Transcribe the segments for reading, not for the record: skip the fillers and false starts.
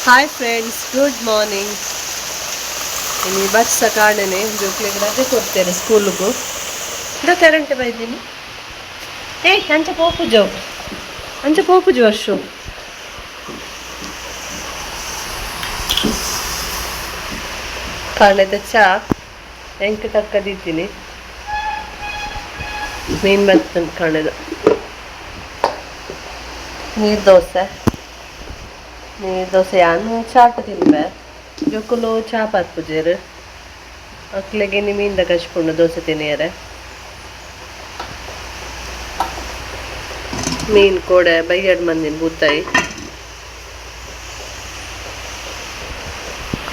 Hi friends, good morning. ಇನ್ನು bus ಕಾಣನೆ ಜೋಕ್ಲಿಗೆ ರಜೆ ಕೊಡ್ತೇನೆ ಸ್ಕೂಲ್ಗೂ. ಇಂದ ಕರೆಂಟ್ ಬೈದ್ದೀನಿ. ಅಂಚೆ ಪೋಪುಜೋ ವರ್ಷು ಕಾಣದ ಚಾ ಎಂಕ ತಕ್ಕದಿದ್ದೀನಿ. ಮೀನು ಬರ್ತಂತ ಕಾಣದ ನೀರು ದೋಸೆ ಯಾನು ಚಾಟ್ ತಿನ್ಬೆ ಜೊಕ್ಕಲು ಚಾ ಪಾತ್ಪುಜೇರು ಅಕ್ಲೆಗೆ ನಿಮ್ಮಿಂದ ಕಚ್ಕೊಂಡು ದೋಸೆ ತಿನ್ನಿಯಾರೆ. ಮೀನು ಕೋಡೆ ಬೈಯಡ್ ಮಂದಿನ ಬೂತಾಯಿ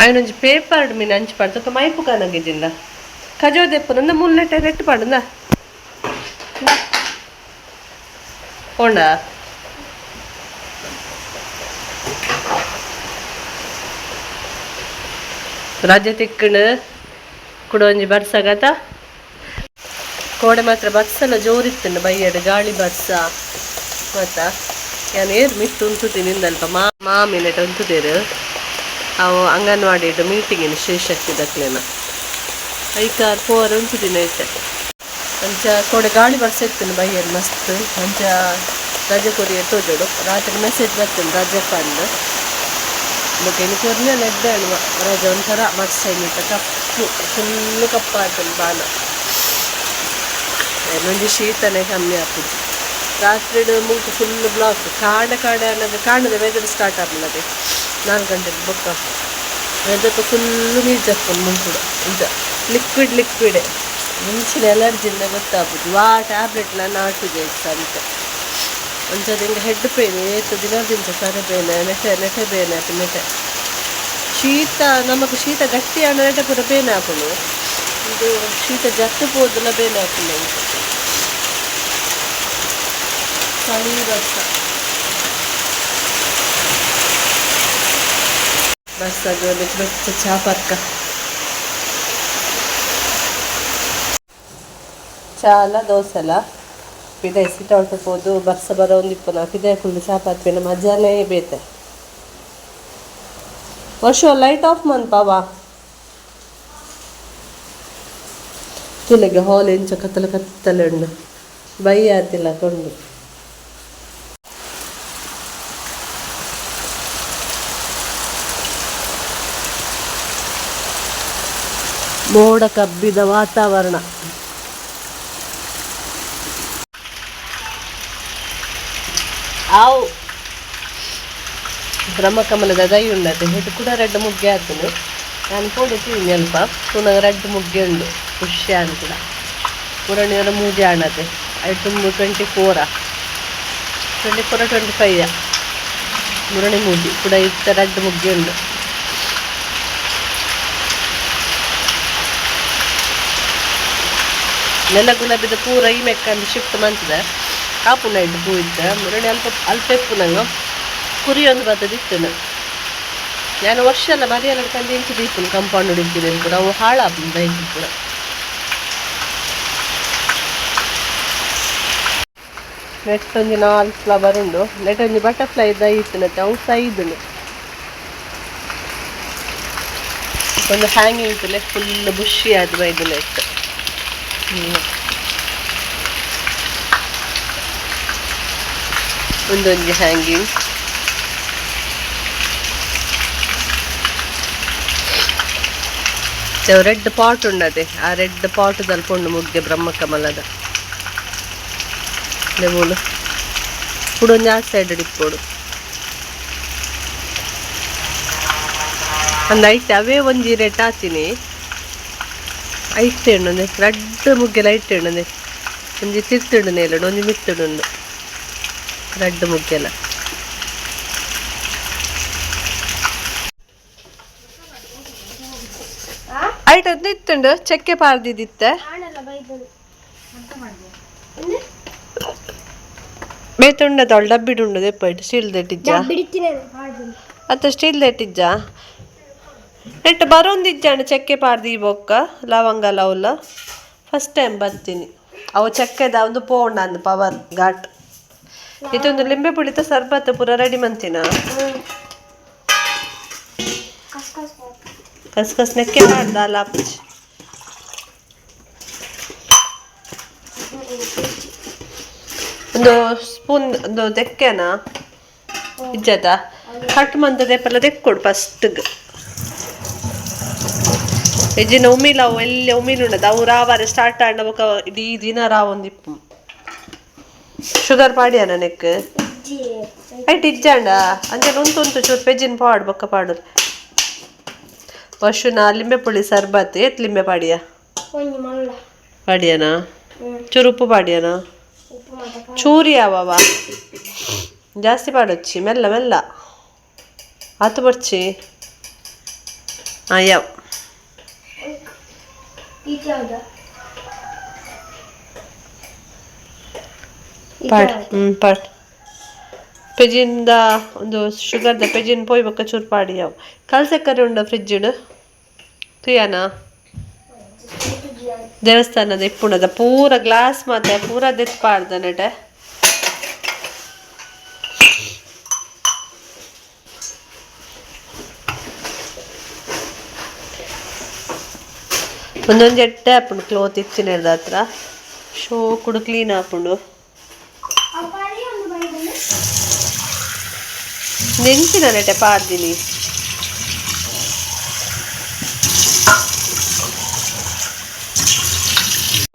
ಅವನೊಂದು ಪೇಪರ್ ಮೀನು ಹಂಚಿ ಪಾಡ್ತಕ್ಕ ಮೈಪು ಕಾನಾಗಿದ್ದಿಂದ ಕಜೋದೆಪ್ಪು ನಂದ ಮುಲ್ಲೆಟ್ಟೆ ರೆಟ್ಟು ಪಾಡಂದ ಹೋಂಡ ರಜೆ ತಿಕ್ಕಂಡು ಕೂಡ ಒಂಜಿ ಬರ್ಸಾಗತ್ತ ಕೋಡೆ ಮಾತ್ರ ಬಸ್ಸೆಲ್ಲ ಜೋರಿತ್ತಂಡು ಬೈಯಡ್ ಗಾಳಿ ಬಸ್ಸ ಮತ್ತ ನಾನು ಏರು ಮಿಟ್ಟು ಉಂಟುತ್ತೀನಿ ಇಂದಲ್ಪ ಮಾಮಿನೆಟ್ ಉಂಟುದೇರು ಅವು ಅಂಗನವಾಡಿ ಮೀಟಿಂಗಿನ ಶ್ರೀಶಕ್ತಿ ದಕ್ಲೇನ ಐಕಾರ್ ಪೋರ್ ಉಂಟುದಿನ ಐತೆ ಅಂಚ ಕೋಡೆ ಗಾಳಿ ಬಸ್ ಇತ್ತು ಬೈಯಡ್ ಮಸ್ತ್ ಅಂಚ ರಜೆ ಕೊರಿ ತೋಜೋಡು ರಾತ್ರಿ ಮೆಸೇಜ್ ಬರ್ತೇನೆ ರಜೆ ಪಂಡು ಬೊಕೆನಿ ಕೊರ್ನೆ ನೆಡ್ಡಾಣುವ ರಜೆ ಒಂಥರ ಮಸ್ಸೈನಿತ ಕಪ್ಪು ಫುಲ್ಲು ಕಪ್ಪಾಗ್ತದೆ ಬಾಲ ಒಂಜಿ ಶೀತನೇ ಕಮ್ಮಿ ಆಗ್ತದೆ. ರಾತ್ರಿ ಮುಂಕು ಫುಲ್ ಬ್ಲಾಕ್ ಕಾಡೆ ಅನ್ನೋದು ಕಾಣದೆ ವೆದರ್ ಸ್ಟಾರ್ಟ್ ಆಗ್ಲದೆ 4 ಗಂಟೆಗೆ ಬೊಕ್ಕ ವೆದರ್ಗೆ ಫುಲ್ಲು ನೀರು ಜಪ್ಕೊಂಡು ಮುಂಕುಡು ಇಂಥ ಲಿಕ್ವಿಡ್ ಮುಂಚಿನ ಎಲರ್ಜಿಯಿಂದ ಗೊತ್ತಾಗ್ಬೋದು. ಟ್ಯಾಬ್ಲೆಟ್ನ ನಾಟುದೆ ಅಂತ ಒಂಚದ ಹಿಂಗೆ ಹೆಡ್ ಪೇನ್ ಏತು ದಿನದಿಂದ ಸರ ಬೇನೆ ನೆಟೆ ಬೇನೆ ನೆಟೆ ಶೀತ ನಮಗೆ ಶೀತ ಗಟ್ಟಿ ಹಣ ನೆಟೆ ಪೂರ ಬೇನೆ ಹಾಕೊಂಡು ಇದು ಶೀತ ಜತ್ತು ಹೋದಲ್ಲ ಬೇನೆ ಹಾಕೊಂಡು ಅಂತ ಚಳಿ ಬಸ್ ಅದು ಬೆಚ್ಚ ಚಾಪರ್ಕ ಚಾಲ ದೋಸೆಲ್ಲ ಪಿದೆ ಸಿಟ ಹೊಟ್ಟಬೋದು ಬರ್ಸ ಬರೋ ಒಂದಿಪ್ಪನ ಪಿದೆ ಫುಲ್ ಚಾಪಾತ್ಪಿನ ಮಜಾನೇ ಬೇತೆ ವರ್ಷ ಲೈಟ್ ಆಫ್ ಮನ್ಪಾವಾ ತುಲೆಗೆ ಹಾಲ್ ಎಂಚ ಕತ್ತಲೆ ಉಂಡು ಬೈ ಆತಿಲ್ಲ ಕೊಂಡು ಮೋಡ ಕಬ್ಬಿದ ವಾತಾವರಣ. ಆವು ಬ್ರಹ್ಮಕಮಲದ ದೈ ಉಂಡತೆ ಇದು ಕೂಡ ರೆಡ್ ಮುಗ್ಗೆ ಆತನು ನಾನು ಕೊಡುತ್ತೀನಿ ಅಲ್ಪ ಪುನಃ ರೆಡ್ ಮುಗ್ಗೆ ಉಂಡು ಖುಷಿಯಾನ್ ಕೂಡ ಪುರಾಣಿಯರ ಮೂಜೆ ಆಣತೆ ಐಟು 24 25 ಮುರಣಿ ಮೂಜಿ ಕೂಡ ಇತ್ತ ರೆಡ್ ಮುಗ್ಗೆ ಉಂಡು. ನೆಲ ಗುಲಾಬಿದ ಪೂರ ಈ ಮೆಕ್ಕಂದು ಶಿಫ್ಟ್ ಮಾಡ್ತಿದೆ ಕಾಪು ನೈಟ್ ಪೂ ಇದ್ದ ಮುರಣಿ ಅಲ್ಪ ಎಪ್ಪು ನಂಗೆ ಕುರಿ ಒಂದು ಬರ್ತದಿತ್ತು ನಾನು ವರ್ಷ ಎಲ್ಲ ಮರಿಯೆಲ್ಲ ಕಂಡು ಇಂಚು ದೀಪನು ಕಂಪೌಂಡ್ ಹೊಡಿತೀನಿ ಕೂಡ ಅವು ಹಾಳಾಗ್ತದೆ ಬೈಕ್ ಕೂಡ. ನೆಟ್ ಒಂಜಿ 4 ಫ್ಲವರ್ ಉಂಡು ನೆಟ್ ಒಂಜಿ ಬಟರ್ಫ್ಲೈ ಇದ್ದ ಇತ್ತು ಅವು ಸೈದು ಒಂದು ಹ್ಯಾಂಗಿಂಗ್ ಇತ್ತು ಫುಲ್ ಬುಷಿ ಆದ ಬೈದು ನೆಟ್ ಒಂದೊಂದು ಹ್ಯಾಂಗಿಂಗ್ ರೆಡ್ ಪಾಟ್ ಉಂಡದೆ ಆ ರೆಡ್ ಪಾಟ್ ತಲ್ಪೊಂಡು ಮುಗ್ಗೆ ಬ್ರಹ್ಮಕಮಲದ ಲೆಮೂಲು ಪುಡೊಂದು ಆ ಸೈಡ್ ಇಟ್ಕೊಡು ಅಂದು ಐತೆ ಅವೇ ಒಂಜಿ ರೇಟ್ ಹಾತೀನಿ ಐತೆ ಉಂಡು ರೆಡ್ ಮುಗ್ಗೆಲ್ಲ ಐತೆ ಉಂಡು ಒಂಜಿ ತಿರ್ತುಂಡು ನೇಲುಂಡು ಒಂಜಿ ಮಿತ್ತುಂಡು ರೆಡ್ ಮುಗ್ಗೆಲ್ಲ ಐಟ್ ಒಂದು ಇತ್ತುಂಡು ಚಕ್ಕೆ ಪಾರ್ದಿದ್ದಿತ್ತೆ ಬೇತುಂಡದ ಅವಳು ಡಬ್ಬಿಡುಂಡು ದೆಪ್ಪಾಯ್ತು ಸ್ಟೀಲ್ ದೆಟ್ಟಿಜ್ಜ ಅತ್ತ ಸ್ಟೀಲ್ ದೆಟ್ಟಿಜ್ಜ ನೆಟ್ಟು ಬರೋಂದಿಜ್ಜಾಣ ಚಕ್ಕೆ ಪಾರ್ದಿ ಬೊಕ್ಕ ಲವಂಗ ಲವಲ ಫಸ್ಟ್ ಟೈಮ್ ಬರ್ತೀನಿ ಅವು ಚಕ್ಕೆದ ಒಂದು ಪೋಂಡ ಅಂದು ಪವರ್ ಘಾಟ್ ಇದೊಂದು ಲಿಂಬೆ ಪುಳಿತ ಸರ್ಬತ್ತು ಪೂರ ರೆಡಿ ಮಂತಿನ ಕಸ್ ನೆಕ್ಕೆ ಮಾಡ್ದ ಲಾಪಚ್ ಒಂದು ಸ್ಪೂನ್ ಒಂದು ತೆಕ್ಕೆನ ಇಜ್ಜದ ಕಟ್ ಮಂದದೆಪ್ಪಲ್ಲ ತೆಕ್ಕೊಡು ಫಸ್ಟ್ಗೆ ಹೆಜ್ಜಿನ ಉಮ್ಮಿಲಾವು ಎಲ್ಲ ಉಮ್ಮಿಲುಂಡದು ಅವು ರಾವಾರ ಸ್ಟಾರ್ಟ್ ಆಡ್ನಬಕ ಇಡೀ ದಿನ ರಾವೊಂದಿಪ್ಪು ಶುಗರ್ ಪಾಡಿಯ ನನಕ್ ಐಟ್ ಇಜ್ಜಾಂಡ ಅಂಚೆ ಉಂತು ಚೂರು ಪೆಜ್ಜಿನ ಪಾಡು ಬೊಕ್ಕ ಪಾಡು ಪಶುನ ಲಿಂಬೆ ಪುಳಿ ಸರ್ಬತ್ ಏತ್ ಲಿಂಬೆ ಪಾಡಿಯ ಪಾಡಿಯನಾ ಚೂರು ಉಪ್ಪು ಪಾಡಿಯನಾ ಚೂರಿ ಯಾವವ ಜಾಸ್ತಿ ಪಾಡೊಚ್ಚಿ ಮೆಲ್ಲ ಮೆಲ್ಲ ಆತು ಬರ್ಚಿ ಯಾವ ಪಾಡ್ ಪಾಡ್ ಪೆಜಿಂದ ಒಂದು ಶುಗರ್ದ ಪೆಜಿನ್ ಪೋಯ್ ಬೊಕ್ಕ ಚೂರು ಪಾಡಿ ಯಾವ ಕಲ್ಸಕ್ಕರೆ ಉಂಡ ಫ್ರಿಜ್ ತುಯಾನ ದೇವಸ್ಥಾನದ ಇಪ್ಪುಣದ ಪೂರ ಗ್ಲಾಸ್ ಮಾತೆ ಪೂರ ದೆತ್ ಪಾಡ್ದ ನೆಟೆ ಒಂದೊಂದು ಎಟ್ಟೆ ಹಾಪುಂಡು ಕ್ಲೋತ್ ಇಚ್ಚಿನ ಹತ್ರ ಶೋ ಕುಡು ಕ್ಲೀನ್ ಹಾಪುಂಡು ನೆಂಚಿನ ನೆಟೆ ಪಾಡ್ದಿನಿ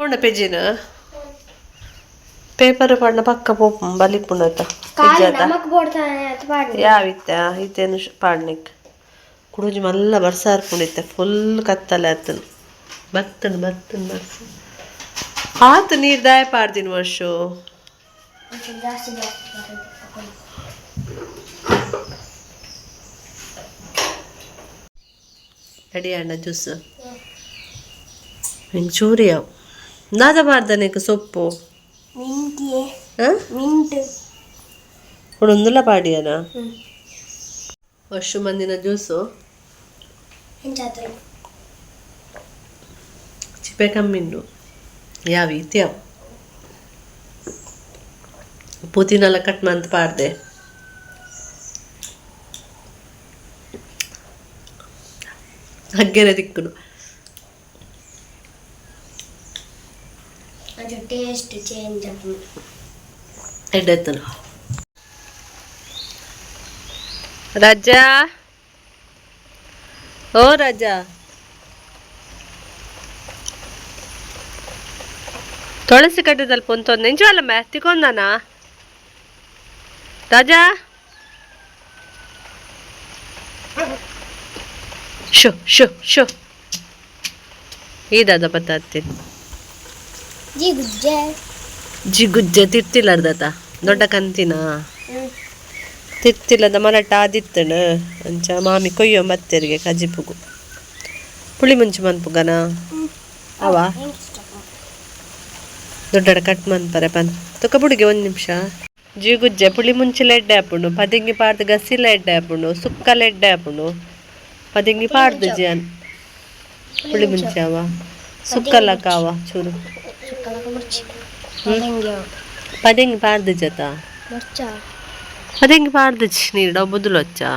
ಉಂಡ ಪೆಜಿನ ಪೇಪರ್ ಪಾಡ್ನ ಪಕ್ಕ ಪೋಪು ಬಲಿಪುಣತ ಯಾವಿತ್ತ ಈತೇನು ಪಾಡ್ನಿಕ್ ಕುಡುಜಿ ಮಲ್ಲ ಬರ್ಸಾರ್ಪುಣಿತ್ತೆ ಫುಲ್ ಕತ್ತಲೆ ಆತನು ಬತ್ತನು ಬರ್ಸ ಆತು ನೀರು ದಾಯ ಪಾಡ್ದಿನ ವರ್ಷ ರೆಡಿ ಅಣ್ಣ ಜ್ಯೂಸ್ ಹಿಂಗೆ ಚೂರಿ ಯಾವ ನಾದ ಮಾಡ್ದಾನೆಕ ಸೊಪ್ಪು ಹುಡುಂದುಲ ಪಾಡಿಯನ ವರ್ಷ ಮಂದಿನ ಜ್ಯೂಸು ಚಿಪ್ಪೆ ಕಮ್ಮಿಂಡು ಯಾವ ಇತ್ಯಾವ ಪುದೀನೆಲ್ಲ ಕಟ್ ಮಂತ್ ಪಾಡ್ದೆ ಹಗ್ಗೆನೆ ದಿಕ್ಕುಡು ಟೇಸ್ಟ್ ಚೇಂಜ್ ಎಡ್ಡೆತ್ತನು ರಾಜಾ ಓ ರಾಜಾ ತುಳಸಿ ಕಟ್ಟದಲ್ಲಿ ಪೊಂತೊಂದು ನೆಂಚುವಲ್ಲಮ್ಮ ತಿಕೊಂಡನ ರಾಜಾ ಶೋ ಶೋ ಶೋ ಈದಾದ ಪತ್ತಾತ್ತೀನಿ ಜಿಗುಜ್ಜೆ ತಿರ್ತಿಲಾರ್ದತ ದೊಡ್ಡ ಕಂತಿನ ತಿರ್ತಿಲ್ಲದ ಮರಟ ಆದಿತ್ತಣ ಅಂಚ ಮಾಮಿ ಕೊಯ್ಯೋ ಮತ್ತೆರಿಗೆ ಕಜಿಪುಗು ಪುಳಿ ಮುಂಚೆ ಮನ್ಪುಗನ ಅವ ದೊಡ್ಡ ಕಟ್ ಮನ್ಪರೆ ಪನ್ ತೊಕ ಬುಡಿಗೆ ಒಂದು ನಿಮಿಷ ಜಿಗುಜ್ಜೆ ಪುಳಿ ಮುಂಚಿಲ ಎಡ್ಡೆ ಹಾಪುಂಡು ಪದಿಂಗಿ ಪಾಡ್ದು ಗಸಿಲ ಎಡ್ಡೆ ಹಾಪುಂಡು ಸುಕ್ಕಲ ಎಡ್ಡೆ ಹಾಪುಂಡು ಪದಿಂಗಿ ಪಾಡ್ದು ಜನ್ ಪುಳಿ ಮುಂಚೆ ಅವ ಸುಕ್ಕಲ್ಲ ಕಾವ ಚೂರು ಪದಿಂಗಿ ಪಾಡ್ದು ಜತ ಪದಿಂಗಿ ಪಾಡ್ದು ನೀರು ಡವ್ ಬುದ್ದುಲು వచ్చా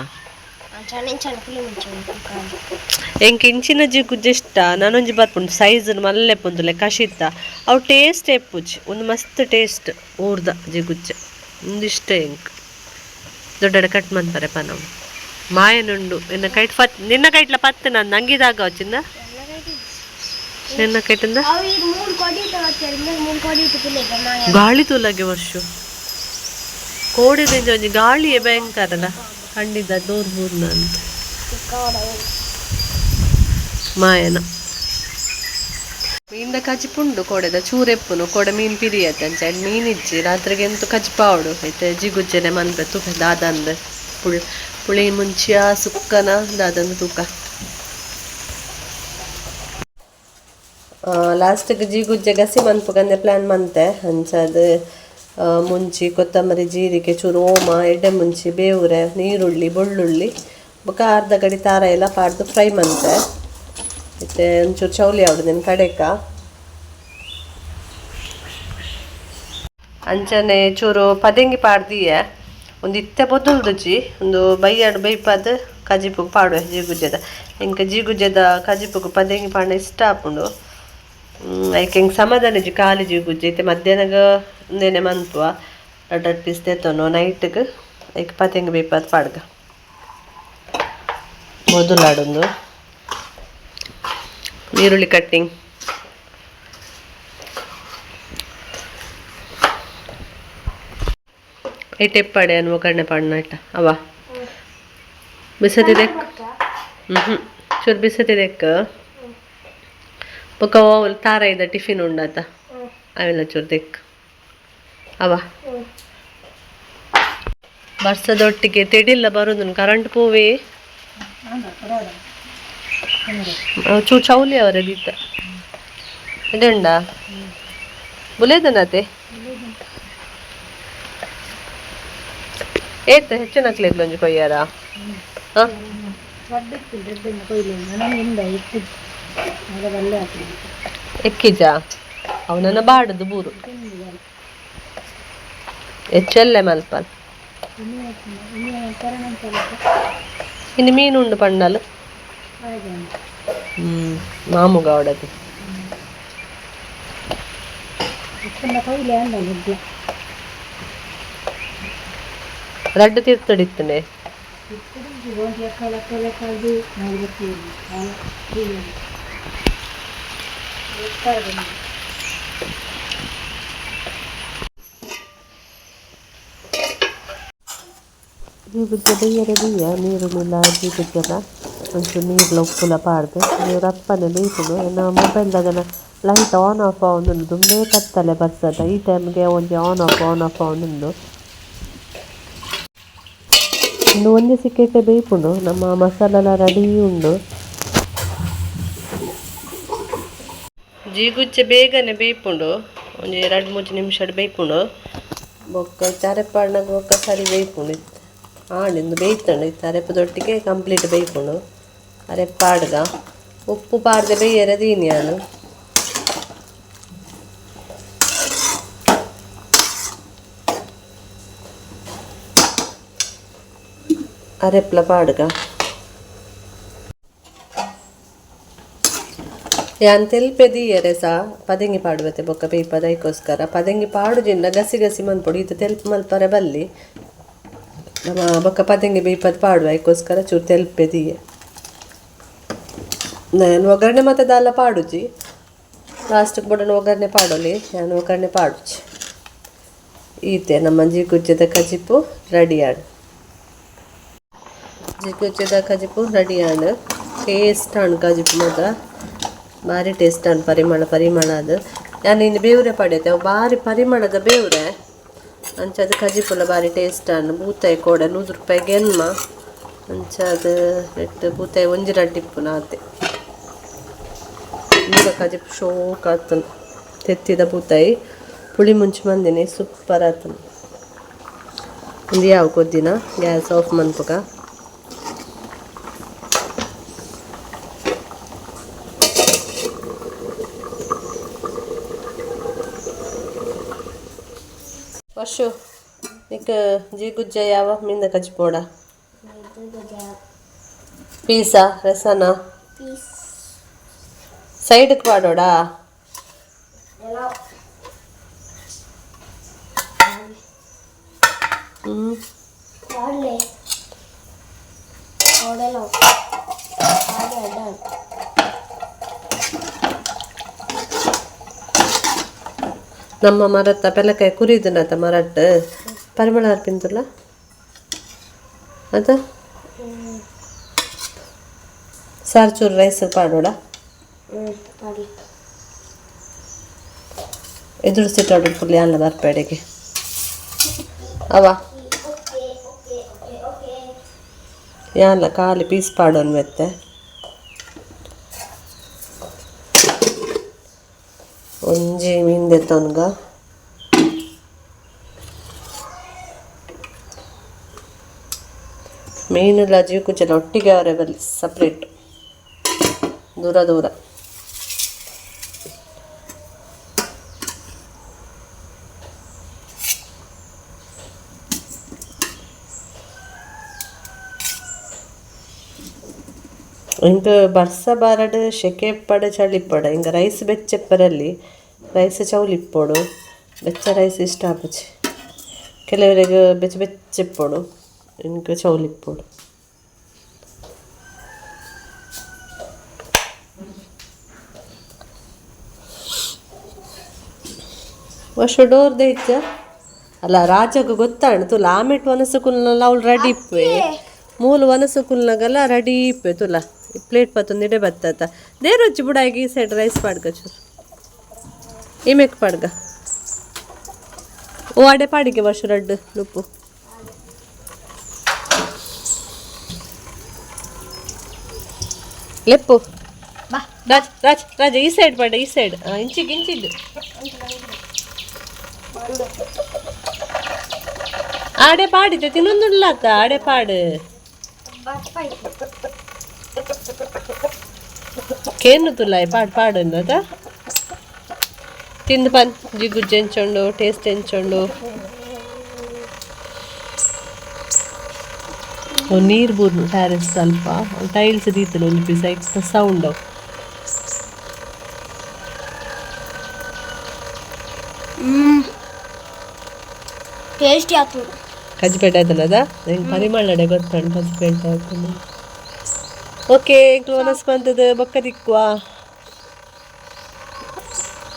ಎಂಕ್ ಇಂಚಿನ ಜಿಗುಜ್ಜೆ ಇಷ್ಟ ನಾನೊಂಜಿ ಬರ್ಪುಂಡು ಸೈಜ್ ಮಲ್ಲೆ ಪುಂದುಲೆ ಕಷಿತ್ತ ಅವು ಟೇಸ್ಟ್ ಎಪ್ಪುಜಿ ಒಂದು ಮಸ್ತ್ ಟೇಸ್ಟ್ ಊರ್ದ ಜಿಗುಜ್ಜೆ ಒಂದಿಷ್ಟ ಎಂಕ್ ದೊಡ್ಡ ಕಟ್ ಮನ್ಪರೆ ಪನವು ಮಾಯನುಂಡು ನಿನ್ನ ಕೈಟ್ಲ ಪತ್ತು ನಾನು ನಂಗಿದಾಗ ವಚ್ಚಿಂದ ನಿನ್ನ ಕೈಟಿಂದ ಗಾಳಿ ತೂಲಾಗೆ ವರ್ಷ ಕೋಡಿದ ಒಂಜಿ ಗಾಳಿಯೇ ಭಯಂಕರಲ್ಲ ಕಂಡಿದ್ದ ದೂರ ಮೂರ್ನ ಅಂತ ಮಾಯನ ಮೀನ್ದ ಕಜಿಪುಂಡು ಕೊಡೆದ ಚೂರೆಪ್ಪುನು ಕೊಡೆ ಮೀನ್ ಪಿರಿಯತ್ತೆ ಅಂಚ ಮೀನ್ ಇಜ್ಜಿ ರಾತ್ರಿಗೆ ಎಂತು ಕಜಿಪಾವಡು ಐತೆ ಜಿಗುಜ್ಜೆನೆ ಮನ್ಪೆ ತೂಕ ದಾದಂದ ಪುಳಿ ಮುಂಚಿಯ ಸುಕ್ಕನ ದಾದಂದ ತೂಕ ಲಾಸ್ಟಿಗೆ ಜಿಗುಜ್ಜೆ ಗಸಿ ಮನ್ಪುಗಂದೆ ಪ್ಲ್ಯಾನ್ ಮಂತೆ ಅಂಚದು ಮುಂಚಿ ಕೊತ್ತಂಬರಿ ಜೀರಿಗೆ ಚೂರು ಓಮ ಎಡ್ಡೆ ಮುಂಚಿ ಬೇವುರೆ ನೀರುಳ್ಳಿ ಬೆಳ್ಳುಳ್ಳಿ ಬೊಕ ಅರ್ಧ ಗಡಿ ತಾರ ಎಲ್ಲ ಪಾಡ್ದು ಫ್ರೈ ಮಂತೆ ಮತ್ತೆ ಒಂಚೂರು ಚೌಲಿ ಆವಡು ನಿನ್ನ ಕಡೆಕ ಅಂಚನೆ ಚೂರು ಪದಂಗಿ ಪಾಡ್ದಿಯೆ ಒಂದು ಇತ್ತೆ ಬೊದ್ದುಲ್ದುಜಿ ಒಂದು ಬೈಯಾಡು ಬೈಪದು ಕಜಿಪುಗು ಪಾಡುವೆ ಜೀಗುಜ್ಜೆದ ಇಂಕ ಜೀಗುಜ್ಜೆದ ಕಜಿಪುಗು ಪದಂಗಿ ಪಾಂಡ ಇಷ್ಟ ಆಪುಂಡು ಐಕೆ ಹಿಂಗೆ ಸಮಾಧಾನ ಜಿ ಖಾಲಿ ಜೀಗುಜ್ಜೆ ಐತೆ ಮಧ್ಯಾಹ್ನಗ ಒಂದೇನೆ ಮನ್ಪುವ 2 ಪೀಸ್ ತೆತ್ತೊಂಡು ನೈಟ್ಗೆ ಐಕೆ ಪದಂಗಿ ಬೇಪತ್ ಪಾಡ್ಗ ಮೊದಲಾಡೊಂದು ಈರುಳ್ಳಿ ಕಟ್ಟಿಂಗ್ ಐಟೆ ಪಡೆ ಅನ್ನುವ ಕಣ್ಣೆ ಪಾಡ್ನ ಇಟ್ಟ ಅವ ಬಿಸತಿ ದೆಕ್ ಚೂರು ಬಿಸತಿ ದೆಕ್ಕ ಬೊಕ್ಕ ಓವಲ್ ತಾರ ಇದ್ದ ಟಿಫಿನ್ ಉಂಡಾತ ಅವೆಲ್ಲ ಚೂರು ದೆಕ್ ಅವ ವರ್ಷದೊಟ್ಟಿಗೆ ತಿಡಿಲ್ಲ ಬರೋದು ಕರೆಂಟ್ ಪೋವೆ ಚೂ ಚೌಲಿ ಅವರದಿತ್ತ ಇದಂಡ ಬುಲೇದನತೆ ಏತ ಹೆಚ್ಚಿನ ಕ್ಲೇಗ್ ಲೊಂಜಿ ಕೊಯ್ಯಾರ ಎಕ್ಕಿಜ ಅವನನ್ನ ಬಾಡದು ಬೂರು ಹೆಚ್ಚೆಲ್ಲೆ ಮಲ್ಪಲ್ ಇನ್ನು ಮೀನುಂಡು ಪಂಡಲು ಮಾಮೂಗ ಅವಡದು ರಡ್ಡು ತೀರ್ಥಡಿತ್ತನೆ ಜೀಗುಜ್ಜೆಯ ನೀರುಳ್ಳಿಲ್ಲ ಜೀಗುಜ್ಜೆಲ್ಲ ಒಂಚೂರು ನೀರ್ಲ ಉಪ್ಪುಲ ಪಾಡ್ದು ನೀವು ರಪ್ಪನೆ ಬೇಯ್ತುಡು ನಾವು ಮೊಬೈಲ್ದಾಗನ ಲೈಟ್ ಆನ್ ಆಫ್ ಆವೊಂದುಂಡು ದುಂಬೇ ಕತ್ತಲೆ ಬರ್ತದ ಈ ಟೈಮ್ಗೆ ಒಂಜಿ ಆನ್ ಆಫ್ ಆವೊಂದುಂಡು ಇನ್ನು ಒಂದೇ ಸಿಕ್ಕೈತೆ ಬೇಯ್ಪುಂಡು ನಮ್ಮ ಮಸಾಲೆಲ್ಲ ರೆಡಿ ಉಂಡು ಜೀಗುಜ್ಜೆ ಬೇಗನೆ ಬೇಯ್ಪುಂಡು ಒಂಜಿ 2-3 ನಿಮಿಷ ಬೇಯ್ಪುಂಡು ಬೊಕ್ಕ ತರೆಪಾಡ್ನಾಗ ಬೊಕ್ಕ ಸರಿ ಬೇಯ್ಪುಂಡು ಆಂಡಿಂದು ಬೇಯ್ತಂಡು ತರೆಪದೊಟ್ಟಿಗೆ ಕಂಪ್ಲೀಟ್ ಬೇಯ್ಪುಂಡು ಅರೆಪಾಡ್ಗ ಉಪ್ಪು ಪಾಡ್ದೆ ಬೇಯರೆ ದೀನಿ ನಾನು ಅರೆಪ್ಲ ಪಾಡ್ಗ ಯಾನ್ ತೆಲ್ಪೆ ದೀಯರೆ ಸಹ ಪದಂಗಿ ಪಾಡುವತ್ತೆ ಬೊಕ್ಕ ಬೇಯ್ಪದ ಐಕೋಸ್ಕರ ಪದಂಗಿ ಪಾಡುಜಿಂದ ಗಸಿ ಗಸಿ ಮನ್ಪೊಡು ಇದು ತೆಲ್ಪು ಮಲ್ಪರೆ ಬಲ್ಲಿ ನಮ್ಮ ಬೊಕ್ಕ ಪದಂಗಿ ಬೇಯ್ಪದ ಪಾಡುವ ಐಕೋಸ್ಕರ ಚೂರು ತೆಲ್ಪೆ ದೀಯೆ ನಾನು ಒಗ್ಗರಣೆ ಮತ್ತು ದಾಲ ಪಾಡುಜಿ ಲಾಸ್ಟಿಗೆ ಬೊಡನ ಒಗ್ಗರಣೆ ಪಾಡೋಲಿ ನಾನು ಒಗ್ಗರಣೆ ಪಾಡುಜಿ ಈತೆ ನಮ್ಮ ಜೀಗುಜ್ಜೆದ ಕಜಿಪು ರೆಡಿ ಆಡು ಜೀಗುಜ್ಜೆದ ಕಜಿಪು ರೆಡಿ ಆಡು ಟೇಸ್ಟ್ ಆಣ್ ಕಜಿಪು ಮಗ ಭಾರಿ ಟೇಸ್ಟ್ ಆಣ್ ಪರಿಮಳ ಅದು ನಾನು ಇನ್ನು ಬೇವ್ರೆ ಪಡೆಯುತ್ತೆ ಅವು ಭಾರಿ ಪರಿಮಳದ ಬೇವ್ರೆ ಅಂಚದ ಕಜಿಪುಲ ಭಾರಿ ಟೇಸ್ಟ್ ಆಣ್ ಬೂತಾಯಿ ಕೋಡ 100 ರೂಪಾಯಿಗೆ ಎನ್ಮ ಅಂಚದ ನೆಟ್ಟು ಬೂತಾಯಿ ಒಂಜಿ ರಡ್ಡಿಪ್ಪು ನಾತೆ ಈಗ ಕಜಿಪು ಶೋಕ್ ಆತನು ತೆತ್ತಿದ ಬೂತಾಯಿ ಪುಳಿ ಮುಂಚೆ ಮಂದಿನಿ ಸೂಪರ್ ಆತನು ಇದು ಯಾವ ಕೊದ್ದಿನ ಗ್ಯಾಸ್ ಆಫ್ ಮನ್ಪುಗ ವರ್ಷು ನಿಕ್ಕ ಜೀಗುಜ್ಜ ಯಾವ ಮಿಂದ ಕಜಿಪೋಡ ಪೀಸಾ ರಸನ ಸೈಡ್ಗೆ ಪಾಡೋಡಾ ನಮ್ಮ ಮರತ್ತ ಪೆಲಕಾಯಿ ಕುರಿದನತ ಮರಟ್ ಪರಿಮಳ ಅರ್ಪಿಂತಲ್ಲ ಅದ ಸಾರ್ಚೂರು ರೈಸ್ ಪಾಡೋಡ ಎದುರು ಸಿಟ್ಟಾಡು ಫುಲ್ ಯಾನ್ಲ ಬರ್ಪೇಡೆಗೆ ಅವ ಯಾನ್ಲ ಖಾಲಿ ಪೀಸ್ ಪಾಡೋನ್ ಮೆತ್ತೆ ಒಂಜಿ ಮೀನ್ದೆ ತೊನ್ಗ ಮೀನೆಲ್ಲ ಜೀವಕುಚ್ಚೆಲ್ಲ ಒಟ್ಟಿಗೆ ಅವರೇ ಬಲ್ಲಿ ಸಪ್ರೇಟ್ ದೂರ ಇಂಕ ಬರ್ಸ ಬಾರಡು ಶೆಕೆ ಪಡ ಚಳಿಪ್ಪಡ ಇಂಕ ರೈಸ್ ಬೆಚ್ಚೆಪ್ಪರಲ್ಲಿ ರೈಸ್ ಚೌಲಿಪ್ಪೋಡು ಬೆಚ್ಚ ರೈಸ್ ಇಷ್ಟ ಆಪುಜಿ ಕೆಲವರಿಗೆ ಬೆಚ್ಚ ಬೆಚ್ಚೆಪ್ಪೋಡು ಇಂಕ ಚೌಲಿಪ್ಪೋಡು ವರ್ಷ ಡೋರ್ ದೈತ ಅಲ್ಲ ರಾಜಗೆ ಗೊತ್ತಾಣ ತುಲ ಆಮೆಟ್ ವನಸು ಕುಲ್ನಲ್ಲ ಅವಳು ರೆಡಿ ಇಪ್ಪೆ ಮೂಲು ವನಸು ಕುಲ್ನಾಗಲ್ಲ ರೆಡಿ ಇಪ್ಪೆ ತುಲ ಪ್ಲೇಟ್ ಪತ್ತೊಂದು ಇಡೆ ಬತ್ತಾತ ದೇರೊಚ್ಚಿ ಬುಡಾಗಿ ಈ ಸೈಡ್ ರೈಸ್ ಪಾಡ್ಗ ಚೂರು ಇಮೆಕ್ ಪಾಡ್ಗ ಓ ಅಡೆ ಪಾಡಿಗೆ ವರ್ಷ ರಡ್ಡು ನುಪ್ಪು ಲೆಪ್ಪು ರಾಜ್ ರಾಜ್ ರಾಜ ಈ ಸೈಡ್ ಪಾಡ ಈ ಸೈಡ್ ಇಂಚಿಗೆ ಇಂಚಿದ್ದು ಆಡೆ ಪಾಡಿದೆ ತಿನ್ನೊಂದುಳ್ಳಾತ ಆಡೆ ಪಾಡು ಕೇನು ತುಲಾಯ್ ಪಾಡು ಪಾಡು ಅನ್ನೋದ ತಿಂದು ಪನ್ ಜಿಗುಜ್ಜು ಎಂಚೊಂಡು ಟೇಸ್ಟ್ ಎಂಚೊಂಡು ನೀರು ಬೂರ್ನು ಟ್ಯಾರೆಸ್ ಸ್ವಲ್ಪ ಟೈಲ್ಸ್ ದೀತಲು ಒಂದು ಪೀಸ್ ಎಕ್ಸ್ಟ್ರಾ ಸೌಂಡ್ ಟೇಸ್ಟಿ ಆಗ್ತದೆ ಕಜ್ಜಿಪೇಟೆ ಆಯ್ತಲ್ಲದ ನಂಗೆ ಪರಿಮಳಡೆ ಗೊತ್ತುಂಟು ಕಜ್ಜಿಪೇಟೆ ಆಯ್ತು ಓಕೆ ಕ್ಲೋನಸ್ ಬಂತದ ಬೊಕ್ಕ ದಿಕ್ಕುವ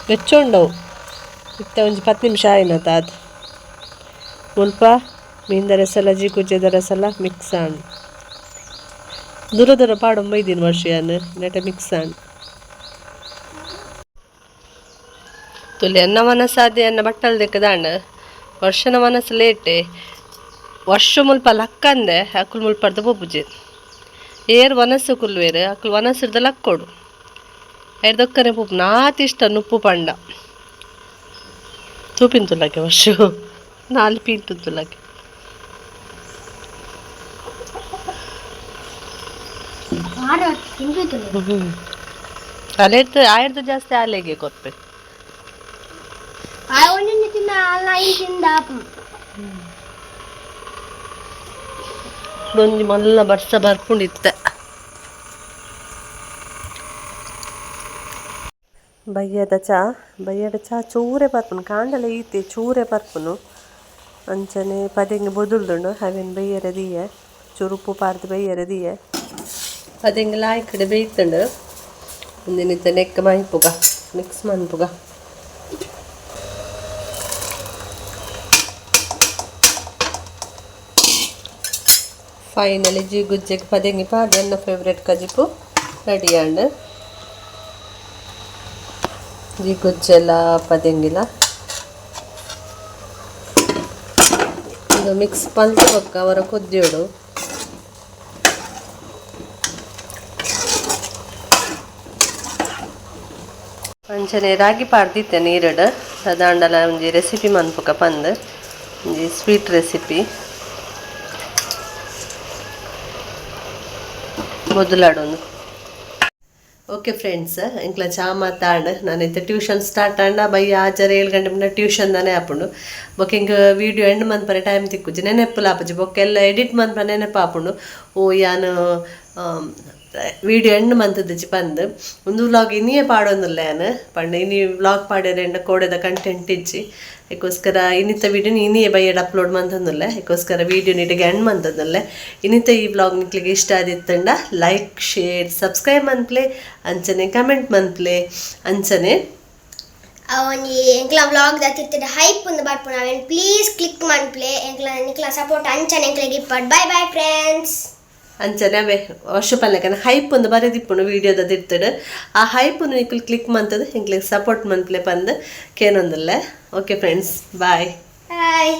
ಬೆಚ್ಚೊಂಡವು ಇತ್ತ ಒಂಜಿ 10 ನಿಮಿಷ ಆಯ್ನತ ಅದು ಮುಲ್ಪ ಮೀನ್ದ ರಸಲ ಜಿಗುಜ್ಜೆದ ರಸಲ ಮಿಕ್ಸ್ ಆಣ್ ದೂರ ದೂರ ಪಾಡು 5 ವರ್ಷ ನೆಟ ಮಿಕ್ಸ್ ಆಣ್ ತುಲಿ ಅನ್ನ ಮನಸ್ಸಾದೆ ಅನ್ನ ಬಟ್ಟಲು ದೆಕ್ಕದಾಂಡ ವರ್ಷನ ಮನಸ್ಸು ಲೇಟೆ ವರ್ಷ ಮುಲ್ಪ ಲಕ್ಕಂದೆ ಅಕ್ಕುಲ್ ಮುಲ್ಪಡ್ದು ಪೊಪ್ಪುಜಿ ಏರ್ ವನಸ್ಸು ಕುಲ್ವೇರು ಅಕ್ಕುಲ್ ವನಸ್ಸಿರ್ದ ಲಕ್ಕೋಡು ಐದೊಕ್ಕನೆ ಪುಪ್ಪು ನಾತಿಷ್ಟ ನುಪ್ಪು ಪಂಡ ತೂಪಿನ ತುಲಕ್ಕೆ ವರ್ಷ 4 ಪೀಂಟು ತುಲಕ್ಕೆ ಅಲೆಡ್ದು ಆಯ್ದು ಜಾಸ್ತಿ ಆಲೆಗೆ ಕೊಡ್ಬೇಕು ಒಂಜಿ ಮಲ್ಲ ಬರ್ಸ ಬರ್ಪುಂಡಿತ್ತ ಬಯ್ಯದ ಚಾ ಚೂರೆ ಬರ್ಪುನು ಕಾಂಡಲ ಈತೆ ಚೂರೆ ಬರ್ಪುನು ಅಂಚನೆ ಪದೆಂಗೆ ಬೊದುಲ್ದುಂಡು ಅವೇನು ಬೈಯರೆ ದಿಯೆ ಚುರುಪು ಪಾರ್ದು ಬೈಯರೆ ದಿಯೆ ಪದೆಂಗೆ ಲಾಯ್ ಕಡೆ ಬೇಯ್ತುಂಡು ಒಂದಿನಿತ್ತ ನೆಕ್ಕ ಮೈಪುಗ ಮಿಕ್ಸ್ ಮನ್ಪುಗ ಫೈನಲಿ ಜಿಗುಜ್ಜೆಗೆ ಪದೆಂಗಿ ಪಾಡು ನನ್ನ ಫೇವ್ರೆಟ್ ಕಜಿಪು ರೆಡಿ ಆಂಡ್ ಜಿಗುಜ್ಜೆಲ್ಲ ಪದೆಂಗಿಲ್ಲ ಇದು ಮಿಕ್ಸ್ ಪಂಚ ಪಕ್ಕ ಅವರ ಕೊದ್ದಿಯೋಡು ಅಂಚನೆ ರಾಗಿ ಪಾಡ್ದಿತ್ತೆ ನೀರಡು ಅದಾಂಡಲ ಒಂಜಿ ರೆಸಿಪಿ ಮನ್ಪುಕ ಪಂದ್ ಒಂಜಿ ಸ್ವೀಟ್ ರೆಸಿಪಿ ಮೊದಲಾಡೋನು ಓಕೆ ಫ್ರೆಂಡ್ಸ್ ಇಂಕ್ಲ ಚಾ ಮಾತಾಡು ನಾನೈತೆ ಟ್ಯೂಷನ್ ಸ್ಟಾರ್ಟ್ ಆಂಡ ಬೈ ಆಜಾರ 7 ಗಂಟೆ ಮುನ್ನ ಟ್ಯೂಷನ್ ದಾನೆ ಆಪುಂಡು ಬೊಕ್ಕ ಹಿಂಗೆ ವೀಡಿಯೋ ಎಂಡ್ ಮನ್ಪರೆ ಟೈಮ್ ತಿಕ್ಕುಜಿ ನೆನಪುಲ ಆಪುಜಿ ಬೊಕ್ಕ ಎಲ್ಲ ಎಡಿಟ್ ಮನ್ಪ ನೆನಪು ಆಪುಂಡು ಓ ಯಾನು ವೀಡಿಯೋ ಎಂಡ್ ಮಂತದಜ್ಜಿ ಪಂದು ಒಂದು ವ್ಲಾಗ್ ಇನ್ನಿಯೇ ಪಾಡೋದಿಲ್ಲ ಯಾನು ಪಂಡ ಇನ್ನಿ ವ್ಲಾಗ್ ಪಾಡ್ಯಾರ ಎಂಡ ಕೋಡೆದ ಕಂಟೆಂಟ್ ಇಜ್ಜಿ ಯಾಕೋಸ್ಕರ ಇನ್ನಿತ್ತ ವೀಡಿಯೋ ಇನ್ನಿಯೇ ಬೈಯಡ್ ಅಪ್ಲೋಡ್ ಮಂತಂದಿಲ್ಲ ಯಾಕೋಸ್ಕರ ವೀಡಿಯೋ ನೀಟಿಗೆ ಎಂಡ್ ಮಂತಂದಿಲ್ಲ ಇನ್ನಿತ್ತ ಈ ವ್ಲಾಗ್ ನಿಕ್ಲಿಗೆ ಇಷ್ಟ ಆದಿತ್ತಂಡ ಲೈಕ್ ಶೇರ್ ಸಬ್ಸ್ಕ್ರೈಬ್ ಮನ್ಪ್ಲೆ ಅಂಚನೆ ಕಮೆಂಟ್ ಮನ್ಪ್ಲೆ ಅಂಚನೆ ಅವನಿ ಎಂಕ್ಲ ವ್ಲಾಗ್ ದತ್ತಿರ್ತಿದ ಹೈಪ್ ಒಂದು ಬರ್ಪುನ ಅವೇನ್ ಪ್ಲೀಸ್ ಕ್ಲಿಕ್ ಮನ್ಪ್ಲೆ ಎಂಕ್ಲ ಸಪೋರ್ಟ್ ಅಂಚನೆ ಎಂಕ್ಲೆಗೆ ಇಪ್ಪಡ್ ಬೈ ಬೈ ಫ್ರೆಂಡ್ಸ್ ಅಂಚನೆ ಅವೇ ವರ್ಷ ಪಲ್ಲೆಕನ ಹೈಪ್ ಒಂದು ಬರೆದಿಪ್ಪುನು ವೀಡಿಯೋದ ಇರ್ತಡು ಆ ಹೈಪನ್ನು ನಿಕ್ಕಲು ಕ್ಲಿಕ್ ಮಂತದು ಹಿಂಗ್ಲಿಗೆ ಸಪೋರ್ಟ್ ಮನ್ಪ್ಲೆ ಪಂದು ಕೇನೊಂದಲ್ಲ ಓಕೆ ಫ್ರೆಂಡ್ಸ್ ಬಾಯ್ ಬಾಯ್